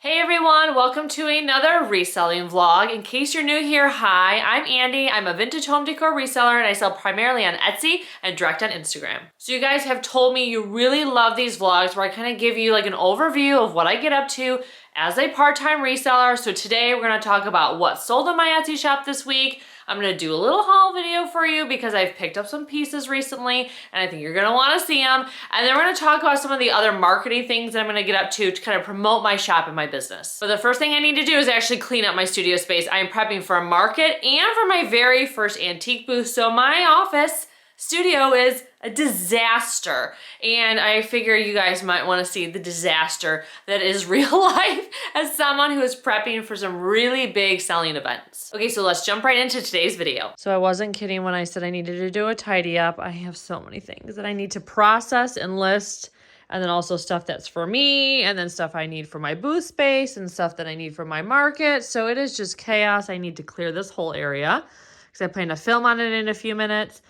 Hey everyone, welcome to another reselling vlog. In case you're new here, hi, I'm Andi. I'm a vintage home decor reseller and I sell primarily on Etsy and direct on Instagram. So you guys have told me you really love these vlogs where I kind of give you like an overview of what I get up to as a part-time reseller. So today we're going to talk about what sold on my Etsy shop this week. I'm going to do a little haul video for you because I've picked up some pieces recently and I think you're going to want to see them. And then we're going to talk about some of the other marketing things that I'm going to get up to kind of promote my shop and my business. But the first thing I need to do is actually clean up my studio space. I am prepping for a market and for my very first antique booth. So my office studio is a disaster. And I figure you guys might want to see the disaster that is real life as someone who is prepping for some really big selling events. Okay, so let's jump right into today's video. So I wasn't kidding when I said I needed to do a tidy up. I have so many things that I need to process and list, and then also stuff that's for me, and then stuff I need for my booth space, and stuff that I need for my market. So it is just chaos. I need to clear this whole area because I plan to film on it in a few minutes.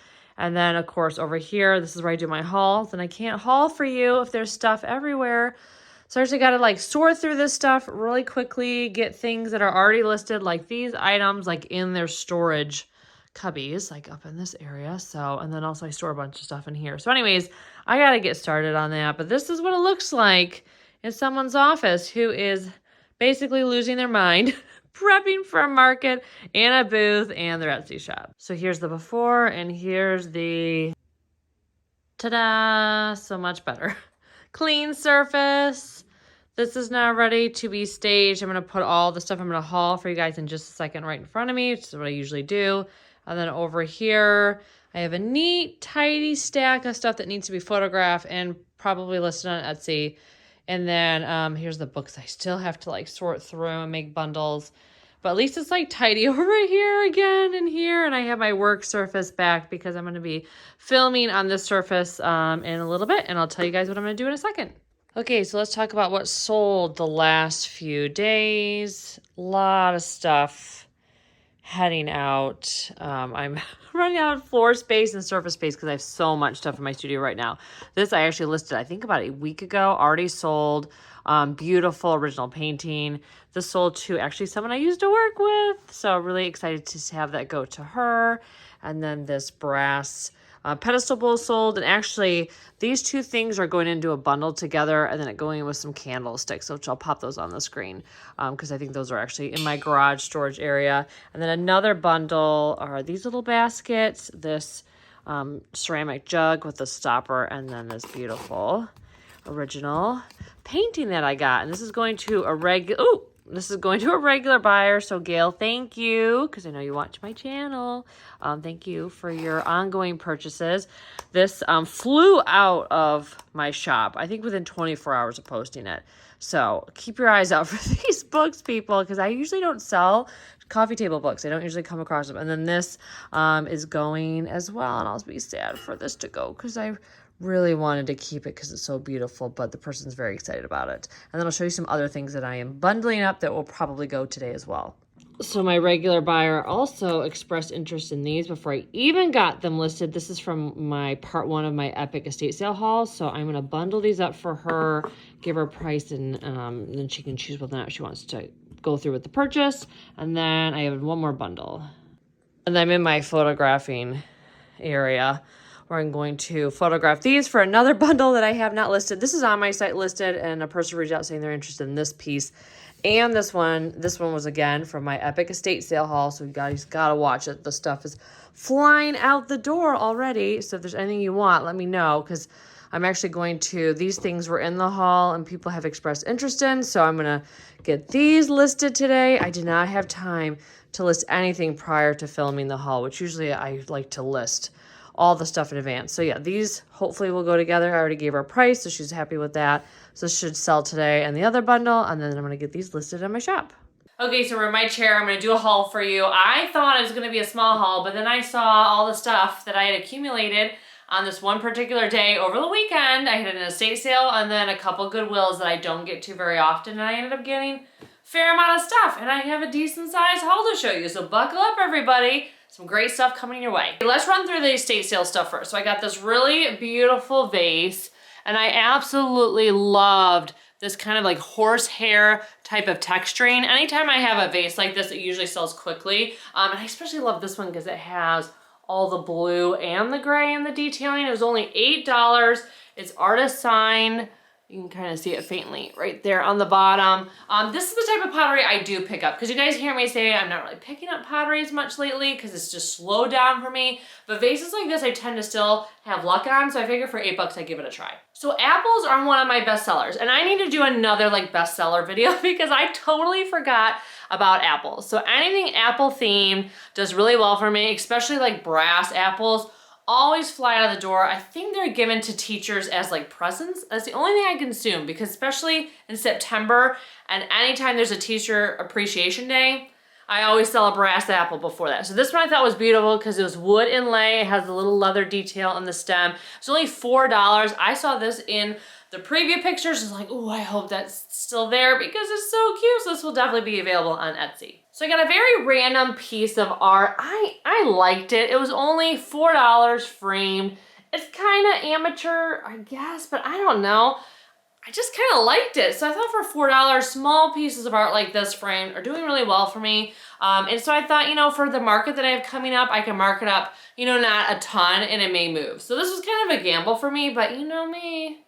And then, of course, over here, this is where I do my hauls. And I can't haul for you if there's stuff everywhere. So I actually got to like sort through this stuff really quickly, get things that are already listed, like these items, like in their storage cubbies, like up in this area. So, and then also I store a bunch of stuff in here. So anyways, I got to get started on that. But this is what it looks like in someone's office who is basically losing their mind. Prepping for a market and a booth and their Etsy shop. So here's the before and here's the ta-da, so much better. Clean surface. This is now ready to be staged. I'm going to put all the stuff I'm going to haul for you guys in just a second right in front of me, which is what I usually do. And then over here, I have a neat, tidy stack of stuff that needs to be photographed and probably listed on Etsy. And then here's the books I still have to like sort through and make bundles. But at least it's like tidy over here again and here. And I have my work surface back because I'm going to be filming on this surface in a little bit. And I'll tell you guys what I'm going to do in a second. Okay, so let's talk about what sold the last few days. A lot of stuff heading out. I'm running out of floor space and surface space because I have so much stuff in my studio right now. This I actually listed, I think about a week ago, already sold. Beautiful original painting. This sold to actually someone I used to work with. So really excited to have that go to her. And then this brass pedestal bowl sold. And actually these two things are going into a bundle together and then it going in with some candlesticks, which I'll pop those on the screen because I think those are actually in my garage storage area. And then another bundle are these little baskets, this ceramic jug with a stopper, and then this beautiful original painting that I got. And this is going to a regular buyer. So Gail, thank you, because I know you watch my channel. Thank you for your ongoing purchases. This flew out of my shop, I think within 24 hours of posting it. So keep your eyes out for these books, people, because I usually don't sell coffee table books. I don't usually come across them. And then this is going as well. And I'll be sad for this to go because I really wanted to keep it because it's so beautiful, but the person's very excited about it. And then I'll show you some other things that I am bundling up that will probably go today as well. So my regular buyer also expressed interest in these before I even got them listed. This is from my part one of my epic estate sale haul. So I'm going to bundle these up for her, give her a price, and then she can choose whether or not she wants to go through with the purchase. And then I have one more bundle. And I'm in my photographing area where I'm going to photograph these for another bundle that I have not listed. This is on my site listed, and a person reached out saying they're interested in this piece. And this one was again from my epic estate sale haul. So you guys gotta watch it. The stuff is flying out the door already. So if there's anything you want, let me know, because I'm actually going to, these things were in the haul and people have expressed interest in. So I'm gonna get these listed today. I did not have time to list anything prior to filming the haul, which usually I like to list all the stuff in advance. So yeah, these hopefully will go together. I already gave her a price, so she's happy with that. So this should sell today and the other bundle, and then I'm gonna get these listed in my shop. Okay, so we're in my chair. I'm gonna do a haul for you. I thought it was gonna be a small haul, but then I saw all the stuff that I had accumulated on this one particular day over the weekend. I had an estate sale and then a couple Goodwills that I don't get to very often, and I ended up getting a fair amount of stuff, and I have a decent sized haul to show you. So buckle up, everybody. Some great stuff coming your way. Let's run through the estate sale stuff first. So I got this really beautiful vase, and I absolutely loved this kind of like horsehair type of texturing. Anytime I have a vase like this, it usually sells quickly. And I especially love this one because it has all the blue and the gray and the detailing. It was only $8. It's artist sign. You can kind of see it faintly right there on the bottom. This is the type of pottery I do pick up because you guys hear me say I'm not really picking up pottery as much lately because it's just slowed down for me. But vases like this I tend to still have luck on, so I figure for $8 I give it a try. So apples are one of my best sellers, and I need to do another like bestseller video because I totally forgot about apples. So anything apple themed does really well for me, especially like brass apples. Always fly out of the door. I think they're given to teachers as like presents. That's the only thing I consume because especially in September and anytime there's a teacher appreciation day, I always sell a brass apple before that. So this one I thought was beautiful because it was wood inlay. It has a little leather detail on the stem. It's only $4. I saw this in the preview pictures. It's like, oh, I hope that's still there because it's so cute. So this will definitely be available on Etsy. So I got a very random piece of art. I liked it. It was only $4 framed. It's kind of amateur, I guess, but I don't know. I just kind of liked it. So I thought for $4, small pieces of art like this framed are doing really well for me. And so I thought, you know, for the market that I have coming up, I can mark it up, you know, not a ton and it may move. So this was kind of a gamble for me, but you know me.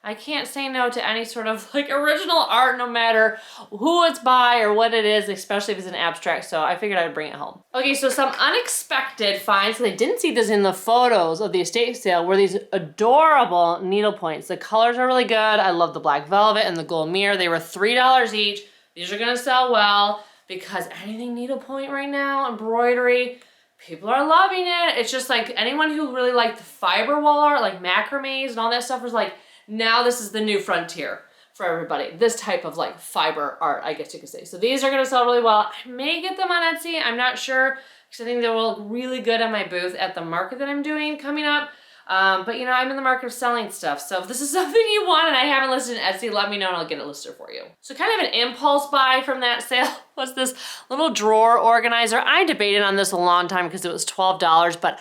I can't say no to any sort of like original art, no matter who it's by or what it is, especially if it's an abstract. So I figured I'd bring it home. Okay, so some unexpected finds, and I didn't see this in the photos of the estate sale, were these adorable needle points. The colors are really good. I love the black velvet and the gold mirror. They were $3 each. These are gonna sell well because anything needlepoint right now, embroidery, people are loving it. It's just like anyone who really liked the fiber wall art, like macrames and all that stuff was like, now this is the new frontier for everybody. This type of like fiber art, I guess you could say. So these are gonna sell really well. I may get them on Etsy, I'm not sure, because I think they will look really good on my booth at the market that I'm doing coming up. But you know, I'm in the market of selling stuff. So if this is something you want and I haven't listed in Etsy, let me know and I'll get it listed for you. So kind of an impulse buy from that sale was this little drawer organizer. I debated on this a long time because it was $12, but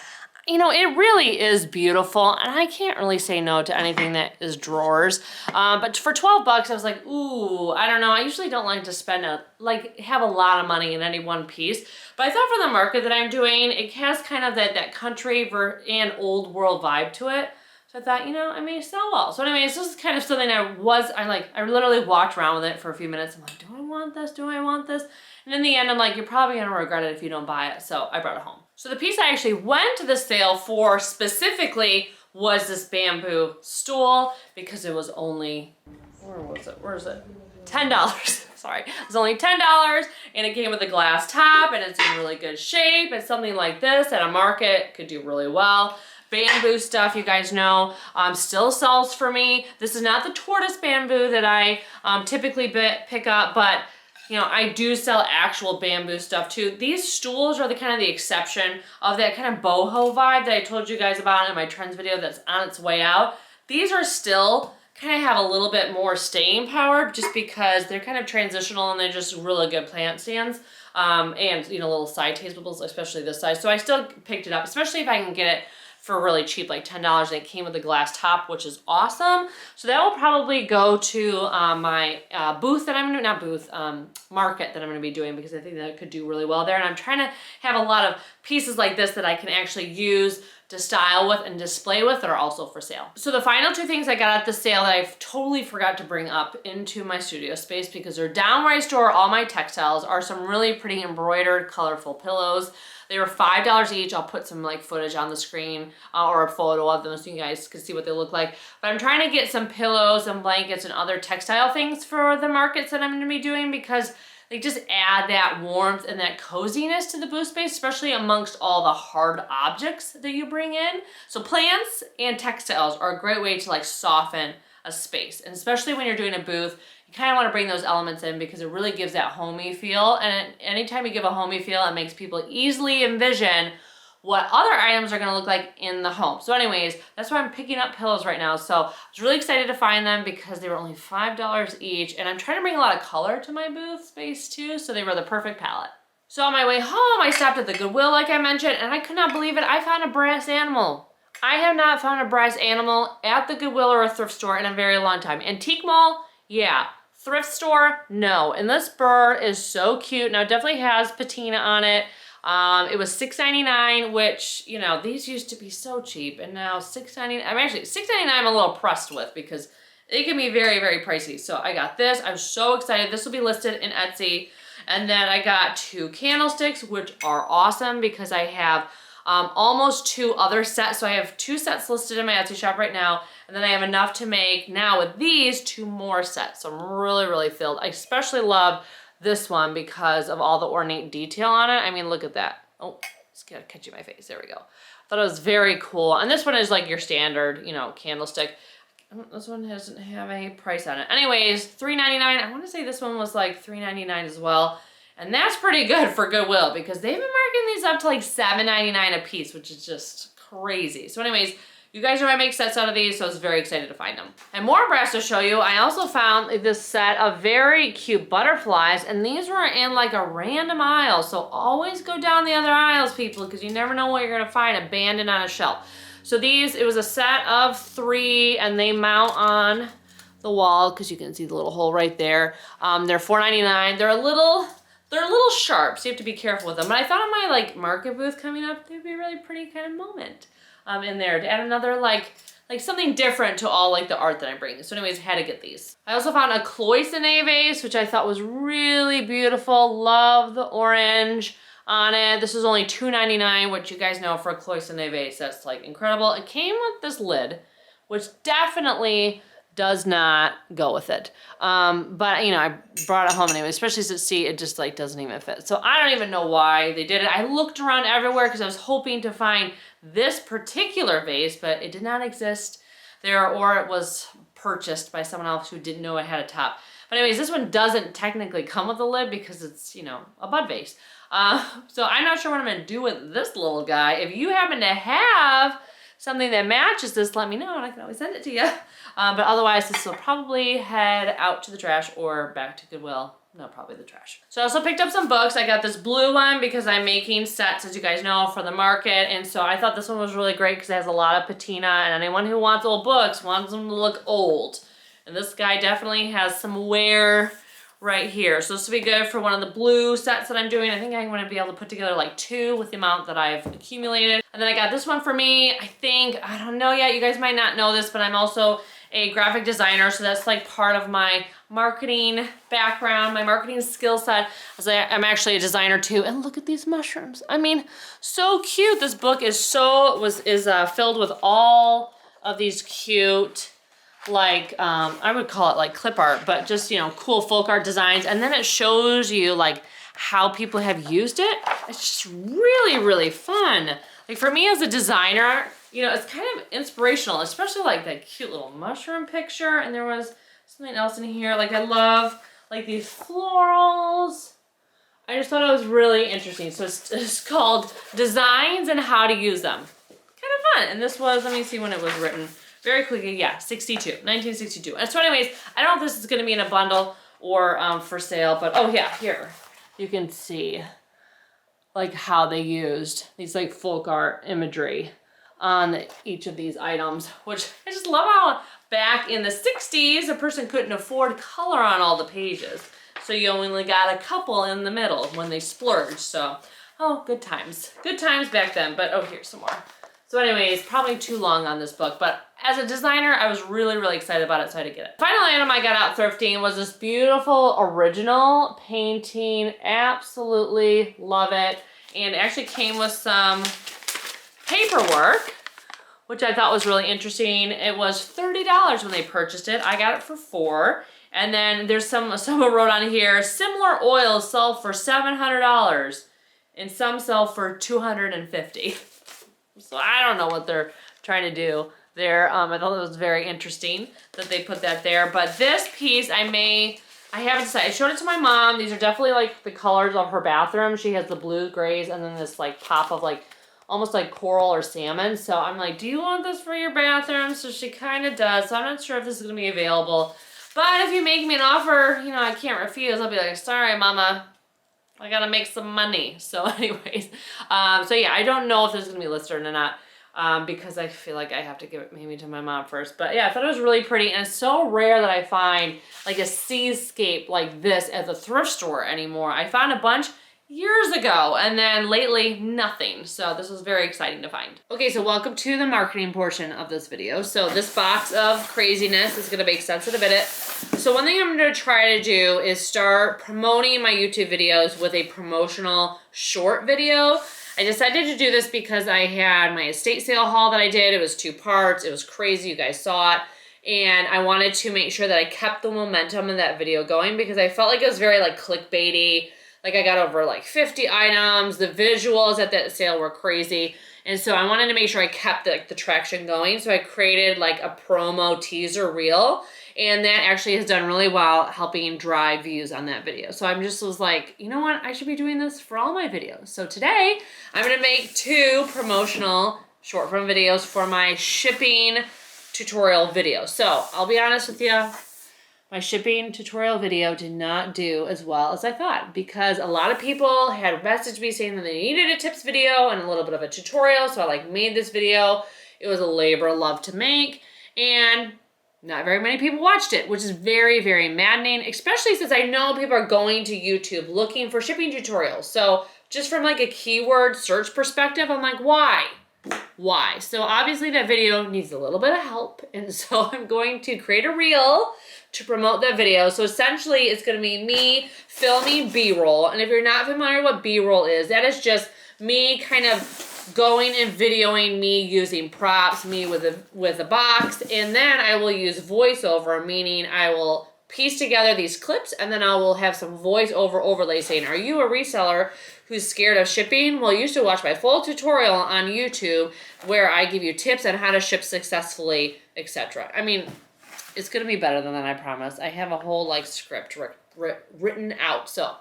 you know, it really is beautiful, and I can't really say no to anything that is drawers. But for $12, I was like, ooh, I don't know. I usually don't like to spend have a lot of money in any one piece. But I thought for the market that I'm doing, it has kind of that country and old world vibe to it. So I thought, you know, I may sell well. So anyways, this is kind of something I literally walked around with it for a few minutes. I'm like, do I want this? Do I want this? And in the end, I'm like, you're probably gonna regret it if you don't buy it. So I brought it home. So the piece I actually went to the sale for specifically was this bamboo stool because it was only, where is it? $10. Sorry, it was only $10 and it came with a glass top and it's in really good shape. And something like this at a market could do really well. Bamboo stuff, you guys know, still sells for me. This is not the tortoise bamboo that I typically pick up, but you know, I do sell actual bamboo stuff too. These stools are the kind of the exception of that kind of boho vibe that I told you guys about in my trends video that's on its way out. These are still kind of have a little bit more staying power just because they're kind of transitional and they're just really good plant stands. And you know, little side tables, especially this size. So I still picked it up, especially if I can get it for really cheap, like $10. And it came with a glass top, which is awesome. So that will probably go to my booth that I'm gonna, not booth, market that I'm gonna be doing because I think that could do really well there. And I'm trying to have a lot of pieces like this that I can actually use to style with and display with that are also for sale. So the final two things I got at the sale that I totally forgot to bring up into my studio space because they're down where I store all my textiles are some really pretty embroidered, colorful pillows. They were $5 each. I'll put some like footage on the screen or a photo of them so you guys can see what they look like. But I'm trying to get some pillows and blankets and other textile things for the markets that I'm gonna be doing because they just add that warmth and that coziness to the booth space, especially amongst all the hard objects that you bring in. So plants and textiles are a great way to like soften a space. And especially when you're doing a booth, you kind of want to bring those elements in because it really gives that homey feel. And anytime you give a homey feel, it makes people easily envision what other items are gonna look like in the home. So anyways, that's why I'm picking up pillows right now. So I was really excited to find them because they were only $5 each. And I'm trying to bring a lot of color to my booth space too. So they were the perfect palette. So on my way home, I stopped at the Goodwill like I mentioned, and I could not believe it. I found a brass animal. I have not found a brass animal at the Goodwill or a thrift store in a very long time. Antique Mall Yeah. Thrift store, no. And this bird is so cute. Now, it definitely has patina on it. It was $6.99, which, you know, these used to be so cheap. And now $6.99, I'm actually, $6.99 I'm a little pressed with because it can be very, very pricey. So I got this. I was so excited. This will be listed in Etsy. And then I got 2 candlesticks, which are awesome because I have almost 2 other sets. So I have 2 sets listed in my Etsy shop right now. And then I have enough to make now with these 2 more sets. So I'm really, really filled. I especially love this one because of all the ornate detail on it. I mean, look at that. Oh, it's gonna catch you in my face. There we go. I thought it was very cool. And this one is like your standard, you know, candlestick. This one doesn't have a price on it. Anyways, $3.99. I want to say this one was like $3.99 as well. And that's pretty good for Goodwill because they've been marking these up to like $7.99 a piece, which is just crazy. So anyways, you guys know I make sets out of these, so I was very excited to find them. And more brass to show you. I also found this set of very cute butterflies, and these were in like a random aisle. So always go down the other aisles, people, because you never know what you're gonna find abandoned on a shelf. So these, it was a set of 3, and they mount on the wall because you can see the little hole right there. They're $4.99. They're a little sharp, so you have to be careful with them. But I thought on my like market booth coming up, they'd be a really pretty kind of moment in there to add another like something different to all like the art that I'm bringing. So anyways, I had to get these. I also found a cloisonne vase, which I thought was really beautiful. Love the orange on it. This is only $2.99, which you guys know for a cloisonne vase, that's like incredible. It came with this lid, which definitely does not go with it. But you know, I brought it home anyway, especially since see, it just like doesn't even fit. So I don't even know why they did it. I looked around everywhere because I was hoping to find this particular vase, but it did not exist there, or it was purchased by someone else who didn't know it had a top. But anyways, this one doesn't technically come with a lid because it's, you know, a bud vase. So I'm not sure what I'm gonna do with this little guy. If you happen to have something that matches this, let me know and I can always send it to you. But otherwise, this will probably head out to the trash or back to Goodwill. No, probably the trash. So I also picked up some books. I got this blue one because I'm making sets, as you guys know, for the market. And so I thought this one was really great because it has a lot of patina, and anyone who wants old books wants them to look old. And this guy definitely has some wear right here. So this will be good for one of the blue sets that I'm doing. I think I'm going to be able to put together like 2 with the amount that I've accumulated. And then I got this one for me. I don't know yet. You guys might not know this, but I'm also a graphic designer. So that's like part of my marketing background, my marketing skill set. I'm actually a designer too. And look at these mushrooms. I mean, so cute. This book is filled with all of these cute, like, I would call it like clip art, but just, you know, cool folk art designs. And then it shows you like how people have used it. It's just really, really fun. Like for me as a designer, you know, it's kind of inspirational, especially like that cute little mushroom picture. And there was something else in here. Like I love like these florals. I just thought it was really interesting. So it's called Designs and How to Use Them. Kind of fun. And this was, let me see when it was written. Very quickly, yeah, 1962. And so anyways, I don't know if this is gonna be in a bundle or for sale, but oh yeah, here. You can see like how they used these like folk art imagery on each of these items, which I just love how back in the 60s, a person couldn't afford color on all the pages. So you only got a couple in the middle when they splurged. So, oh, good times. Good times back then, but oh, here's some more. So anyways, probably too long on this book, but as a designer, I was really, really excited about it, so I had to get it. Final item I got out thrifting was this beautiful original painting. Absolutely love it. And it actually came with some paperwork, which I thought was really interesting. It was $30 when they purchased it. I got it for $4. And then there's someone wrote on here, similar oils sell for $700 and some sell for $250. So I don't know what they're trying to do there. I thought it was very interesting that they put that there. But this piece I haven't decided. I showed it to my mom. These are definitely like the colors of her bathroom. She has the blue, grays, and then this like pop of like almost like coral or salmon. So I'm like, do you want this for your bathroom? So she kind of does. So I'm not sure if this is going to be available. But if you make me an offer, you know, I can't refuse. I'll be like, sorry, mama. I gotta make some money. So anyways, so yeah, I don't know if this is gonna be listed or not. because I feel like I have to give it maybe to my mom first. But yeah, I thought it was really pretty, and it's so rare that I find like a seascape like this at the thrift store anymore. I found a bunch years ago, and then lately nothing. So this was very exciting to find. Okay, so welcome to the marketing portion of this video. So this box of craziness is gonna make sense in a minute. So one thing I'm gonna try to do is start promoting my YouTube videos with a promotional short video. I decided to do this because I had my estate sale haul that I did. It was 2 parts. It was crazy. You guys saw it. And I wanted to make sure that I kept the momentum in that video going because I felt like it was very like clickbaity. Like I got over like 50 items. The visuals at that sale were crazy. And so I wanted to make sure I kept the traction going. So I created like a promo teaser reel. And that actually has done really well helping drive views on that video. So I just was like, you know what? I should be doing this for all my videos. So today I'm gonna make 2 promotional short form videos for my shipping tutorial video. So I'll be honest with you, my shipping tutorial video did not do as well as I thought because a lot of people had messaged me saying that they needed a tips video and a little bit of a tutorial. So I like made this video. It was a labor of love to make, and not very many people watched it, which is very, very maddening, especially since I know people are going to YouTube looking for shipping tutorials. So just from like a keyword search perspective, I'm like, why? Why? So obviously that video needs a little bit of help. And so I'm going to create a reel to promote that video. So essentially it's going to be me filming B-roll. And if you're not familiar with what B-roll is, that is just me kind of going and videoing me using props, me with a box, and then I will use voiceover, meaning I will piece together these clips and then I will have some voiceover overlay saying, are you a reseller who's scared of shipping? Well, you should watch my full tutorial on YouTube where I give you tips on how to ship successfully, etc. I mean, it's gonna be better than that, I promise. I have a whole like script written out, so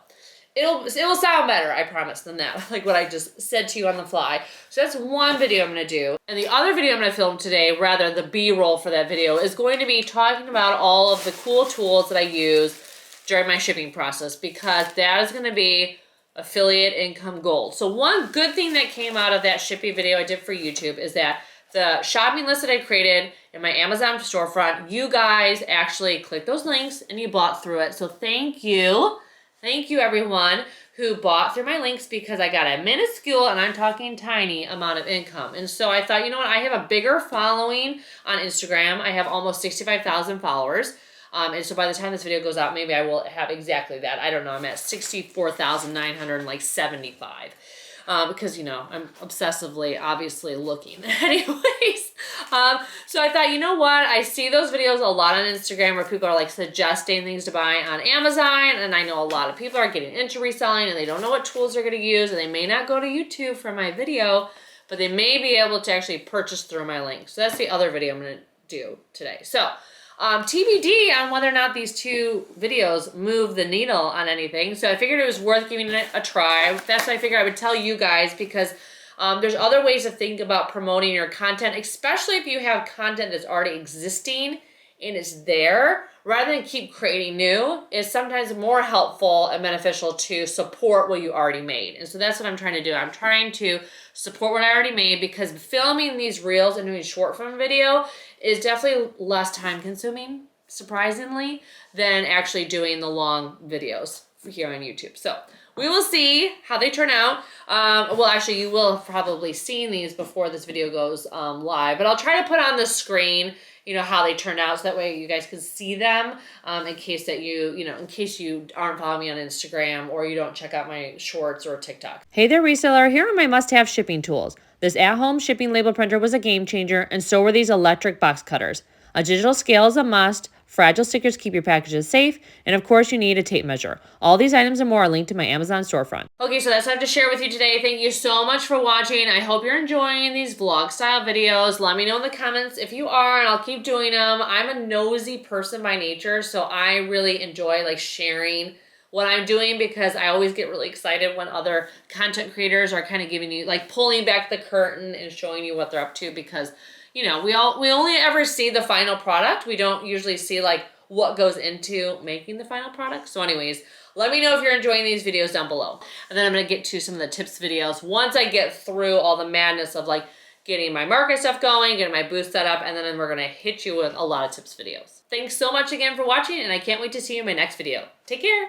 it will sound better, I promise, than that, like what I just said to you on the fly. So that's one video I'm gonna do. And the other video I'm gonna film today, rather the B-roll for that video, is going to be talking about all of the cool tools that I use during my shipping process, because that is gonna be affiliate income gold. So one good thing that came out of that shipping video I did for YouTube is that the shopping list that I created in my Amazon storefront, you guys actually clicked those links and you bought through it. So thank you. Thank you everyone who bought through my links, because I got a minuscule, and I'm talking tiny, amount of income. And so I thought, you know what, I have a bigger following on Instagram. I have almost 65,000 followers. And so by the time this video goes out, maybe I will have exactly that. I don't know, I'm at 64,975. Because, you know, I'm obsessively, obviously looking. Anyways, so I thought, you know what? I see those videos a lot on Instagram where people are like suggesting things to buy on Amazon. And I know a lot of people are getting into reselling and they don't know what tools they're going to use. And they may not go to YouTube for my video, but they may be able to actually purchase through my link. So that's the other video I'm going to do today. So TBD on whether or not these 2 videos move the needle on anything. So I figured it was worth giving it a try. That's why I figured I would tell you guys, because there's other ways to think about promoting your content, especially if you have content that's already existing and it's there. Rather than keep creating new, it's sometimes more helpful and beneficial to support what you already made. And so that's what I'm trying to do. I'm trying to support what I already made, because filming these reels and doing short form video is definitely less time consuming, surprisingly, than actually doing the long videos here on YouTube. So we will see how they turn out. Well, actually, you will have probably seen these before this video goes live, but I'll try to put on the screen, you know, how they turned out, so that way you guys can see them, in case that in case you aren't following me on Instagram or you don't check out my shorts or TikTok. Hey there, reseller. Here are my must-have shipping tools. This at-home shipping label printer was a game changer, and so were these electric box cutters. A digital scale is a must. Fragile stickers keep your packages safe. And of course, you need a tape measure. All these items and more are linked to my Amazon storefront. Okay, so that's what I have to share with you today. Thank you so much for watching. I hope you're enjoying these vlog style videos. Let me know in the comments if you are, and I'll keep doing them. I'm a nosy person by nature, so I really enjoy like sharing what I'm doing, because I always get really excited when other content creators are kind of giving you, like, pulling back the curtain and showing you what they're up to, because you know, we only ever see the final product. We don't usually see like what goes into making the final product. So anyways, let me know if you're enjoying these videos down below. And then I'm gonna get to some of the tips videos once I get through all the madness of like getting my market stuff going, getting my booth set up, and then we're gonna hit you with a lot of tips videos. Thanks so much again for watching, and I can't wait to see you in my next video. Take care.